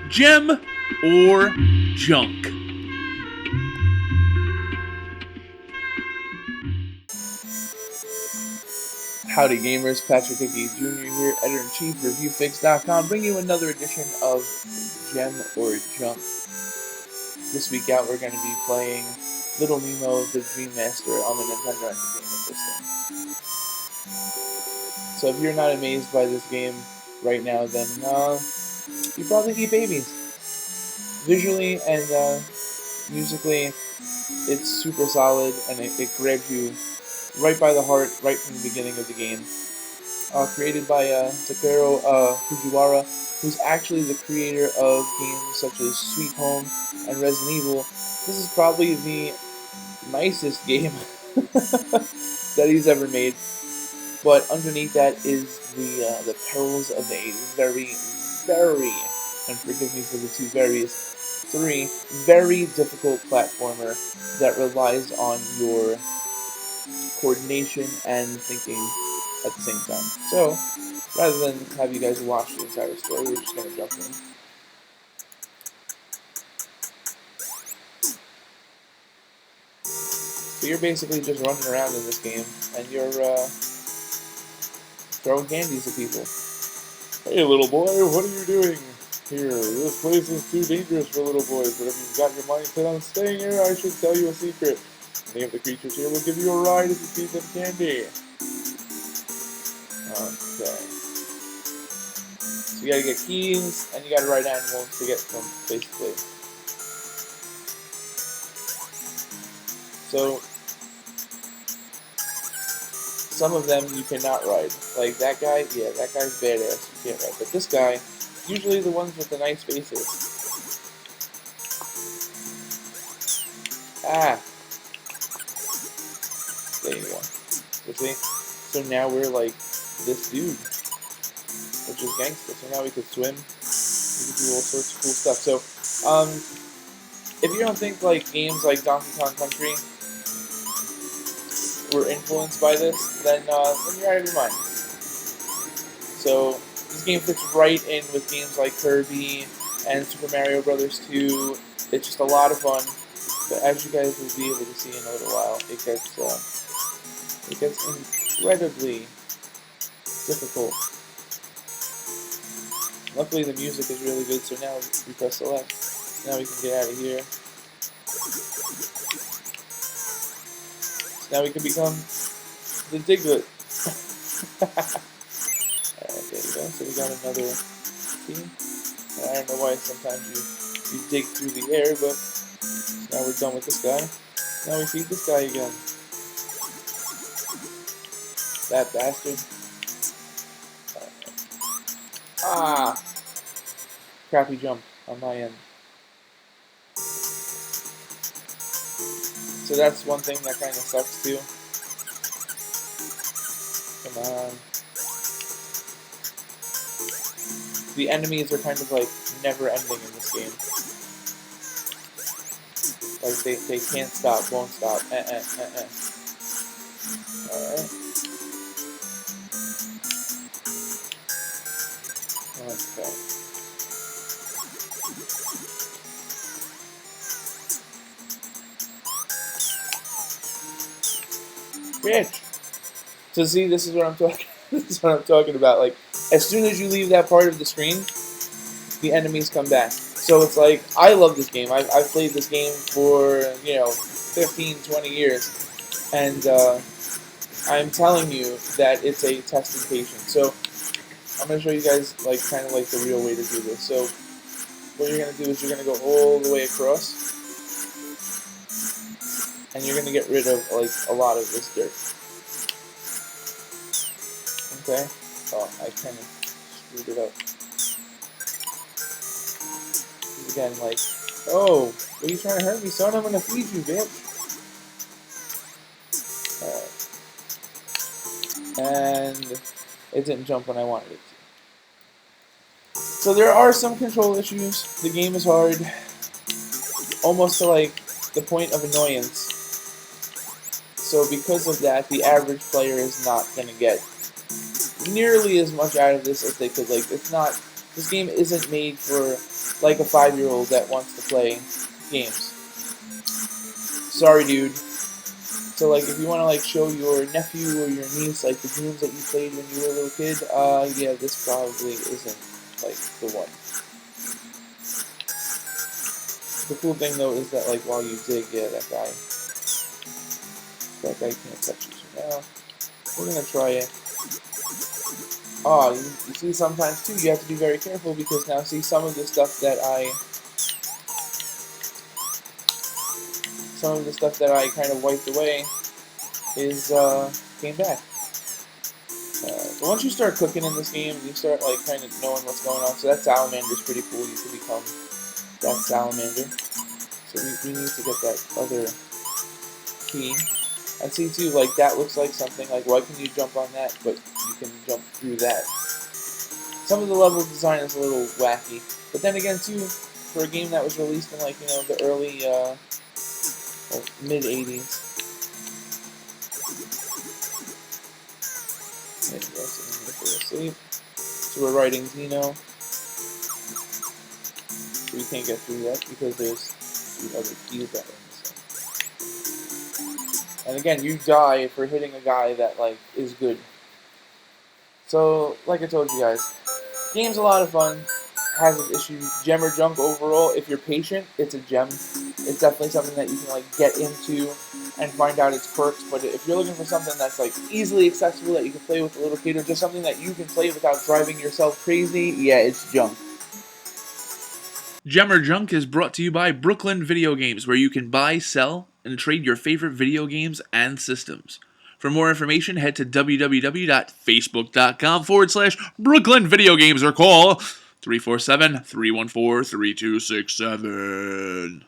Gem or junk? Howdy gamers, Patrick Hickey Jr. here, editor-in-chief, ReviewFix.com, bringing you another edition of Gem or Junk. This week out we're going to be playing Little Nemo, the Dream Master on the Nintendo Entertainment System. So if you're not amazed by this game right now, then you probably eat babies. Visually and musically, it's super solid, and it grabs you right by the heart, right from the beginning of the game. Created by Takeru Fujiwara, who's actually the creator of games such as Sweet Home and Resident Evil. This is probably the nicest game that he's ever made. But underneath that is the perils of a very, and forgive me for the two three very difficult platformer that relies on your coordination and thinking at the same time. So, rather than have you guys watch the entire story, we're just going to jump in. So you're basically just running around in this game, and you're throwing candies at people. Hey little boy, what are you doing here? This place is too dangerous for little boys, but if you've got your mind set on staying here, I should tell you a secret. Many of the creatures here will give you a ride if you feed them candy. Okay. So you gotta get keys, and you gotta ride animals to get them, basically. So, some of them you cannot ride. Like that guy, yeah, that guy's badass, you can't ride. But this guy, usually the ones with the nice faces. Ah! There you go. You see? So now we're like this dude, which is gangster. So now we could swim, we could do all sorts of cool stuff. So, if you don't think like games like Donkey Kong Country were influenced by this, then you're out of your mind. So this game fits right in with games like Kirby and Super Mario Bros. 2. It's just a lot of fun. But as you guys will be able to see in a little while, it gets incredibly difficult. Luckily the music is really good, so now we press select. Now we can get out of here. So now we can become the Diglett. Alright, there we go. So we got another key. I don't know why sometimes you dig through the air, but now we're done with this guy. Now we feed this guy again. That bastard. Ah! Crappy jump on my end. So that's one thing that kind of sucks too. Come on. The enemies are kind of like never ending in this game. Like they can't stop, won't stop. Alright. Okay. Bitch. So see, this is what I'm talking. This is what I'm talking about. Like, as soon as you leave that part of the screen, the enemies come back. So it's like, I love this game. I've played this game for 15, 20 years, and I'm telling you that it's a test of patience. So I'm going to show you guys like kind of like the real way to do this. So what you're going to do is you're going to go all the way across, and you're going to get rid of like a lot of this dirt. Okay? Oh, I kind of screwed it up. Again, like, oh, are you trying to hurt me, son? I'm going to feed you, bitch. Alright. And it didn't jump when I wanted it to. So there are some control issues. The game is hard. Almost to like the point of annoyance. So because of that, the average player is not going to get nearly as much out of this as they could. Like, it's not, this game isn't made for like a 5-year-old that wants to play games. Sorry, dude. So, like, if you want to, like, show your nephew or your niece, like, the games that you played when you were a little kid, yeah, this probably isn't, like, the one. The cool thing, though, is that, like, while you dig, yeah, that guy can't touch you. So now, we're going to try it. Oh, you see, sometimes, too, you have to be very careful, because now, see, some of the stuff that I kind of wiped away is, came back. But once you start cooking in this game, you start, like, kind of knowing what's going on. So that salamander's pretty cool. You can become that salamander. So we need to get that other key. And see, too, like, that looks like something, like, why can you jump on that, but you can jump through that? Some of the level design is a little wacky. But then again, too, for a game that was released in, like, you know, the early, mid-80s. So we're writing Zeno. So we can't get through that because there's the other keys that are missing. And again, you die for hitting a guy that, like, is good. So, like I told you guys, game's a lot of fun. Has its issues. Gem or junk overall, if you're patient, it's a gem. It's definitely something that you can, like, get into and find out its perks. But if you're looking for something that's, like, easily accessible that you can play with a little kid, or just something that you can play without driving yourself crazy, yeah, it's junk. Gem or Junk is brought to you by Brooklyn Video Games, where you can buy, sell, and trade your favorite video games and systems. For more information, head to www.facebook.com/Brooklyn Video Games or call 347-314-3267.